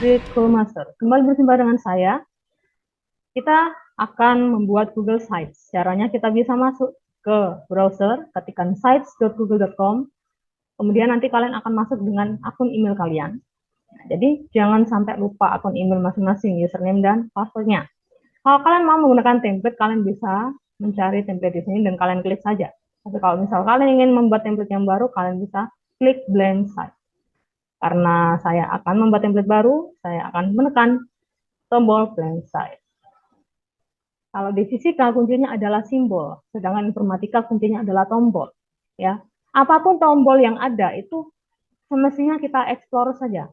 School Master. Kembali berjumpa dengan saya. Kita akan membuat Google Sites. Caranya kita bisa masuk ke browser, ketikkan sites.google.com. Kemudian nanti kalian akan masuk dengan akun email kalian. Jadi jangan sampai lupa akun email masing-masing, username dan passwordnya. Kalau kalian mau menggunakan template, kalian bisa mencari template di sini dan kalian klik saja. Tapi kalau misal kalian ingin membuat template yang baru, kalian bisa klik blank site. Karena saya akan membuat template baru, saya akan menekan tombol blank site. Kalau di fisika kuncinya adalah simbol, sedangkan informatika kuncinya adalah tombol. Ya, apapun tombol yang ada itu semestinya kita explore saja.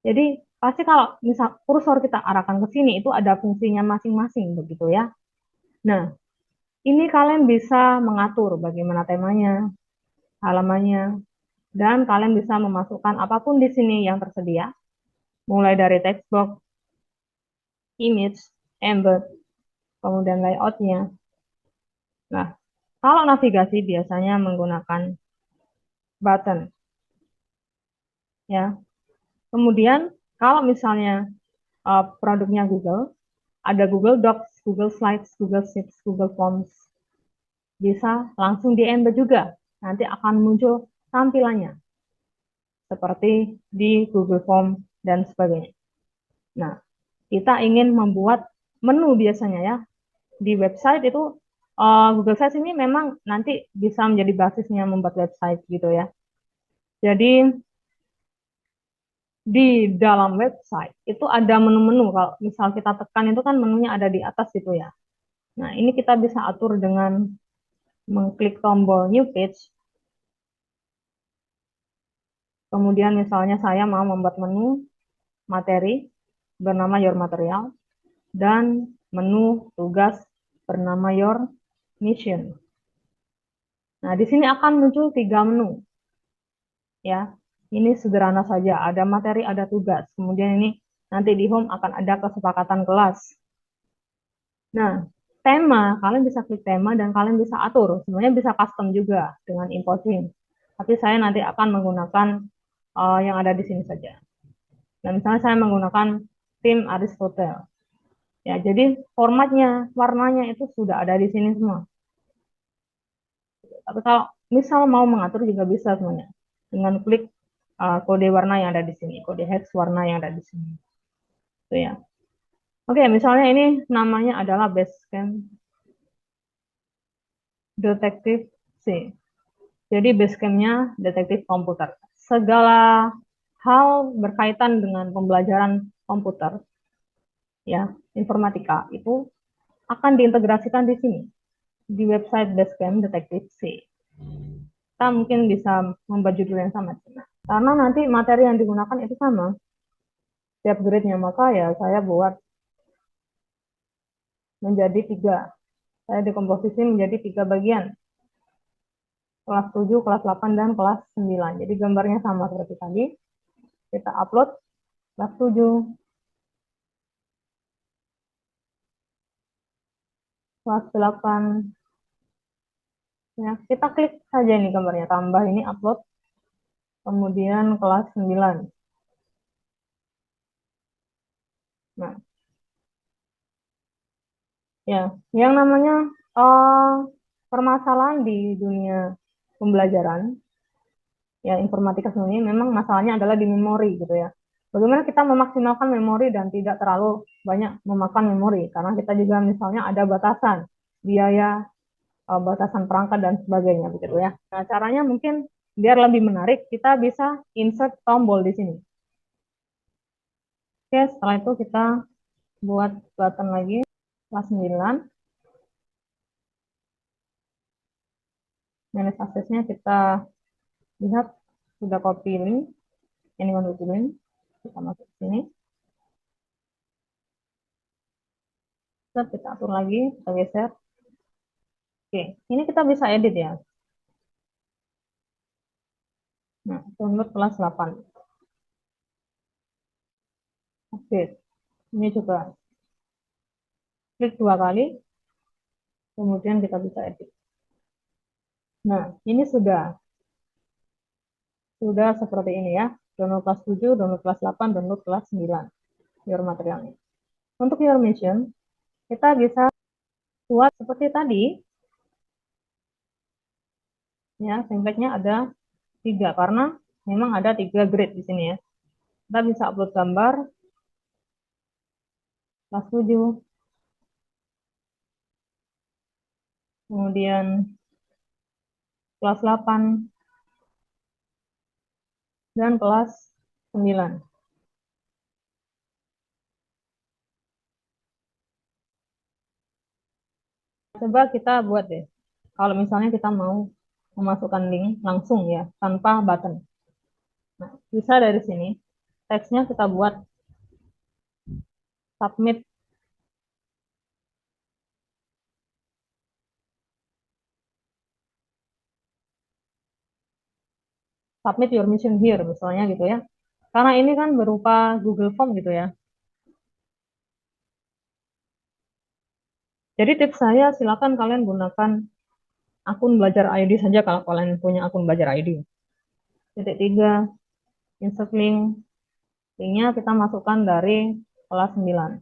Jadi pasti kalau misal kursor kita arahkan ke sini itu ada fungsinya masing-masing begitu ya. Nah, ini kalian bisa mengatur bagaimana temanya, halamannya, dan kalian bisa memasukkan apapun di sini yang tersedia, mulai dari text box, image, embed, kemudian layoutnya. Nah, kalau navigasi biasanya menggunakan button, ya. Kemudian kalau misalnya produknya Google, ada Google Docs, Google Slides, Google Sheets, Google Forms, bisa langsung di embed juga. Nanti akan muncul tampilannya seperti di Google Form dan sebagainya. Nah, kita ingin membuat menu biasanya ya di website itu Google Sites ini memang nanti bisa menjadi basisnya membuat website gitu ya. Jadi di dalam website itu ada menu-menu. Kalau misal kita tekan itu kan menunya ada di atas gitu ya. Nah, ini kita bisa atur dengan mengklik tombol New Page. Kemudian misalnya saya mau membuat menu materi bernama Your Material dan menu tugas bernama Your Mission. Nah, di sini akan muncul 3 menu. Ya, ini sederhana saja. Ada materi, ada tugas. Kemudian ini nanti di home akan ada kesepakatan kelas. Nah, tema, kalian bisa klik tema dan kalian bisa atur. Sebenarnya bisa custom juga dengan import theme. Tapi saya nanti akan menggunakan yang ada di sini saja. Nah, misalnya saya menggunakan theme Aristotle. Ya, jadi formatnya, warnanya itu sudah ada di sini semua. Tapi kalau misal mau mengatur juga bisa semuanya. Dengan klik kode warna yang ada di sini, kode hex warna yang ada di sini. Itu ya. Oke, misalnya ini namanya adalah Basecamp Detektif C. Jadi Basecampnya detektif komputer. Segala hal berkaitan dengan pembelajaran komputer, ya, informatika itu akan diintegrasikan di sini di website Basecamp Detektif C. Kita mungkin bisa membuat judul yang sama, karena nanti materi yang digunakan itu sama setiap grade-nya, maka ya saya buat menjadi 3. Saya dekomposisi menjadi 3 bagian. Kelas 7, kelas 8, dan kelas 9. Jadi gambarnya sama seperti tadi. Kita upload kelas 7, kelas 8. Ya, kita klik saja ini gambarnya, tambah ini upload. Kemudian kelas 9. Nah, ya, yang namanya permasalahan di dunia pembelajaran ya informatika sebenarnya memang masalahnya adalah di memori gitu ya. Bagaimana kita memaksimalkan memori dan tidak terlalu banyak memakan memori, karena kita juga misalnya ada batasan biaya, batasan perangkat dan sebagainya begitu ya. Nah, caranya mungkin biar lebih menarik kita bisa insert tombol di sini. Oke, setelah itu kita buat button lagi kelas 9. Manage aksesnya kita lihat sudah copy link, ini copy link, kita masuk ke sini. Kita atur lagi, kita geser. Oke, ini kita bisa edit ya. Nah, download kelas 8. Oke, ini coba klik 2 kali, kemudian kita bisa edit. Nah, ini sudah seperti ini ya. download kelas 7, download kelas 8, download kelas 9, your materialnya. Untuk your mission, kita bisa buat seperti tadi, ya, template-nya ada 3, karena memang ada 3 grade di sini ya. Kita bisa upload gambar, kelas 7, kemudian kelas 8, dan kelas 9. Coba kita buat deh, kalau misalnya kita mau memasukkan link langsung ya, tanpa button. Nah, bisa dari sini, teksnya kita buat submit. Submit your mission here, misalnya gitu ya. Karena ini kan berupa Google Form gitu ya. Jadi tips saya, silakan kalian gunakan akun belajar ID saja kalau kalian punya akun belajar ID. Titik 3, insert link. Linknya kita masukkan dari kelas 9.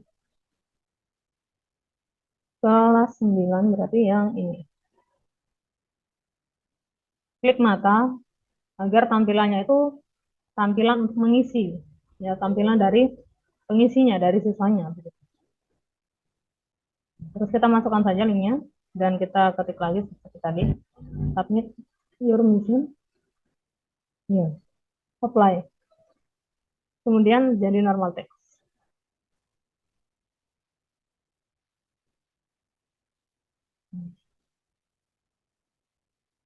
Kelas 9 berarti yang ini. Klik mata agar tampilannya itu tampilan untuk mengisi. Ya, tampilan dari pengisinya, dari siswanya. Terus kita masukkan saja linknya dan kita ketik lagi seperti tadi. Submit your mission. Ya, apply. Kemudian jadi normal text.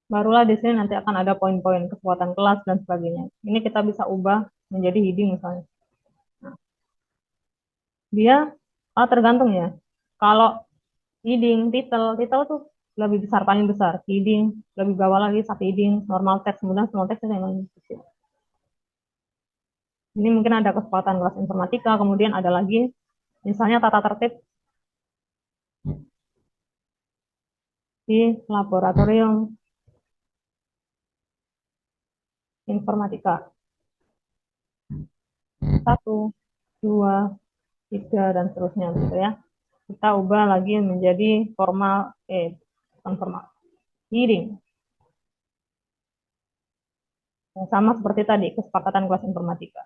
Barulah di sini nanti akan ada poin-poin kekuatan kelas dan sebagainya. Ini kita bisa ubah menjadi heading misalnya. Nah, dia tergantung ya. Kalau heading, title tuh lebih besar, paling besar. Heading lebih bawah lagi, sub heading, normal text, kemudian small text itu yang kecil. Ini mungkin ada kesempatan kelas informatika, kemudian ada lagi misalnya tata tertib di laboratorium informatika. 1, 2, 3, dan seterusnya gitu ya. Kita ubah lagi menjadi formal, bukan formal, heading. Sama seperti tadi, kesepakatan kelas informatika.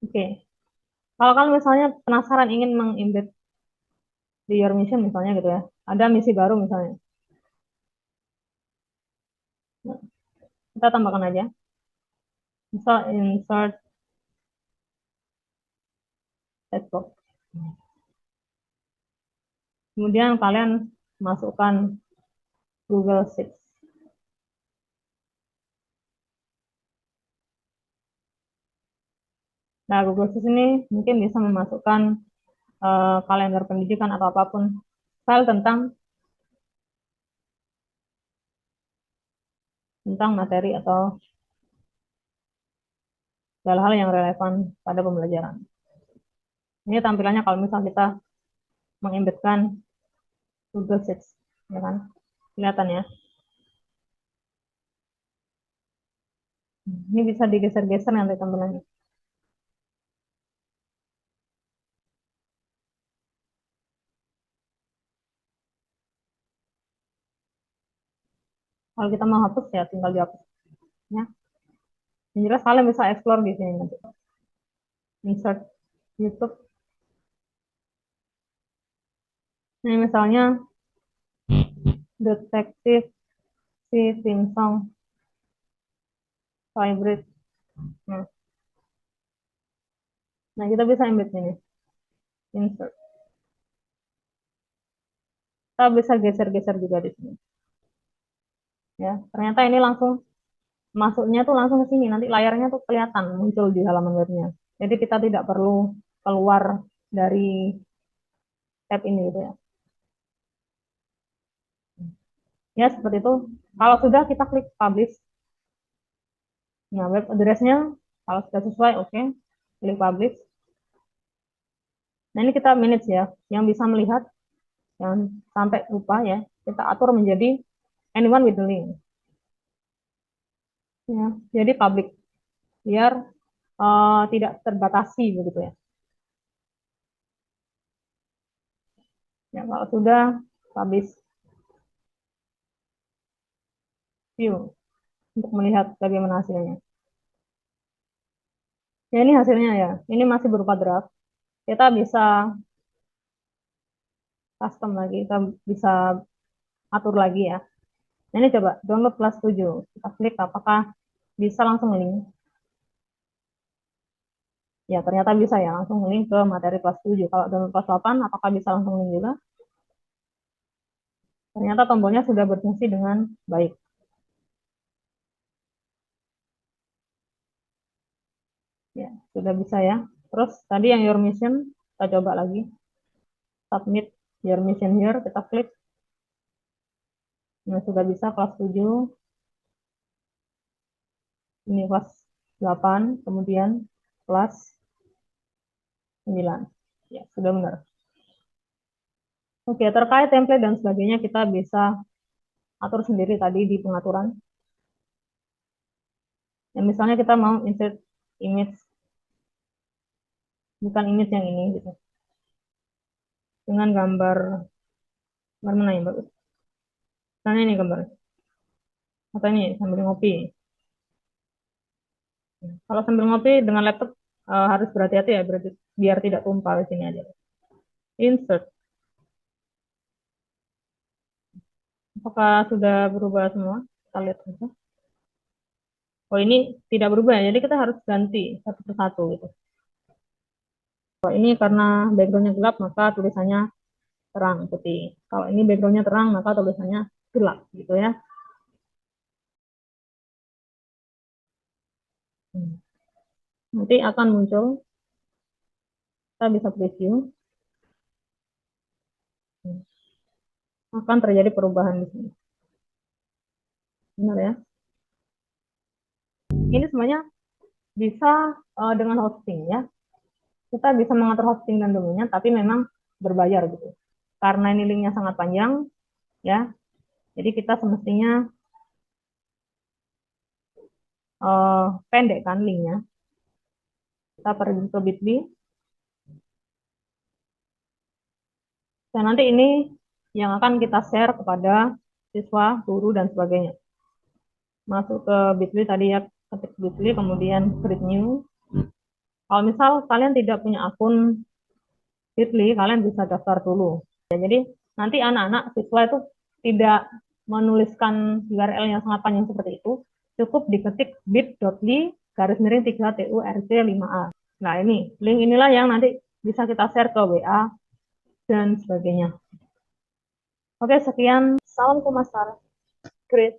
Oke. Kalau kalian misalnya penasaran ingin mengembed di your mission misalnya gitu ya, ada misi baru misalnya. Nah, kita tambahkan aja. Misal insert text. Kemudian kalian masukkan Google Sheets. Nah, Google Sheets ini mungkin bisa memasukkan kalender pendidikan atau apapun, file tentang materi atau hal-hal yang relevan pada pembelajaran. Ini tampilannya kalau misal kita mengembedkan Google Sheets, ya kan? Kelihatan ya. Ini bisa digeser-geser nanti tampilannya. Kalau kita mau hapus ya tinggal dihapus. Ya. Yang jelas kalian bisa explore di sini nanti. Insert YouTube. Ini misalnya detektif si Simpsong Hybrid. Nah, kita bisa embed ini. Insert. Kita bisa geser-geser juga di sini. Ya, ternyata ini langsung masuknya tuh langsung ke sini. Nanti layarnya tuh kelihatan muncul di halaman webnya. Jadi kita tidak perlu keluar dari tab ini gitu ya. Ya, seperti itu. Kalau sudah kita klik publish. Nah, web address-nya kalau sudah sesuai, oke. Klik publish. Nah, ini kita manage ya. Yang bisa melihat, yang sampai lupa ya, kita atur menjadi anyone with the link. Ya, jadi public biar tidak terbatasi begitu ya. Ya, kalau sudah publish view untuk melihat bagaimana hasilnya. Ya, ini hasilnya ya. Ini masih berupa draft. Kita bisa custom lagi, kita bisa atur lagi ya. Nah, ini coba download kelas 7. Kita klik apakah bisa langsung link. Ya, ternyata bisa ya, langsung link ke materi kelas 7. Kalau download kelas 8, apakah bisa langsung link juga? Ternyata tombolnya sudah berfungsi dengan baik. Ya, sudah bisa ya. Terus tadi yang your mission, kita coba lagi. Submit your mission here, kita klik. Nah, sudah bisa kelas 7. Ini kelas 8, kemudian kelas 9. Ya, sudah benar. Oke, terkait template dan sebagainya kita bisa atur sendiri tadi di pengaturan. Yang misalnya kita mau insert image, bukan image yang ini gitu. Dengan gambar mana yang bagus? Misalnya ini gambar. Atau ini sambil ngopi. Kalau sambil ngopi dengan laptop harus berhati-hati ya, berarti biar tidak tumpah di sini aja. Insert. Apakah sudah berubah semua? Kita lihat saja. Oh, ini tidak berubah ya, jadi kita harus ganti satu persatu gitu. Kalau ini karena backgroundnya gelap, maka tulisannya terang putih. Kalau ini backgroundnya terang, maka tulisannya gelap gitu ya. Nanti akan muncul, kita bisa preview, akan terjadi perubahan di sini. Benar ya? Ini semuanya bisa dengan hosting ya. Kita bisa mengatur hosting dan domainnya, tapi memang berbayar gitu. Karena ini linknya sangat panjang, ya. Jadi kita semestinya pendekkan linknya. Kita pergi ke Bitly. Dan nanti ini yang akan kita share kepada siswa, guru, dan sebagainya. Masuk ke Bitly tadi ya, ketik Bitly, kemudian create new. Kalau misal kalian tidak punya akun Bitly, kalian bisa daftar dulu. Ya, jadi nanti anak-anak siswa itu tidak menuliskan URL yang sangat panjang seperti itu, cukup diketik bit.ly garis miring 3 TURC 5A. Nah, ini link inilah yang nanti bisa kita share ke WA dan sebagainya. Oke, sekian. Salam Kumasar. Great.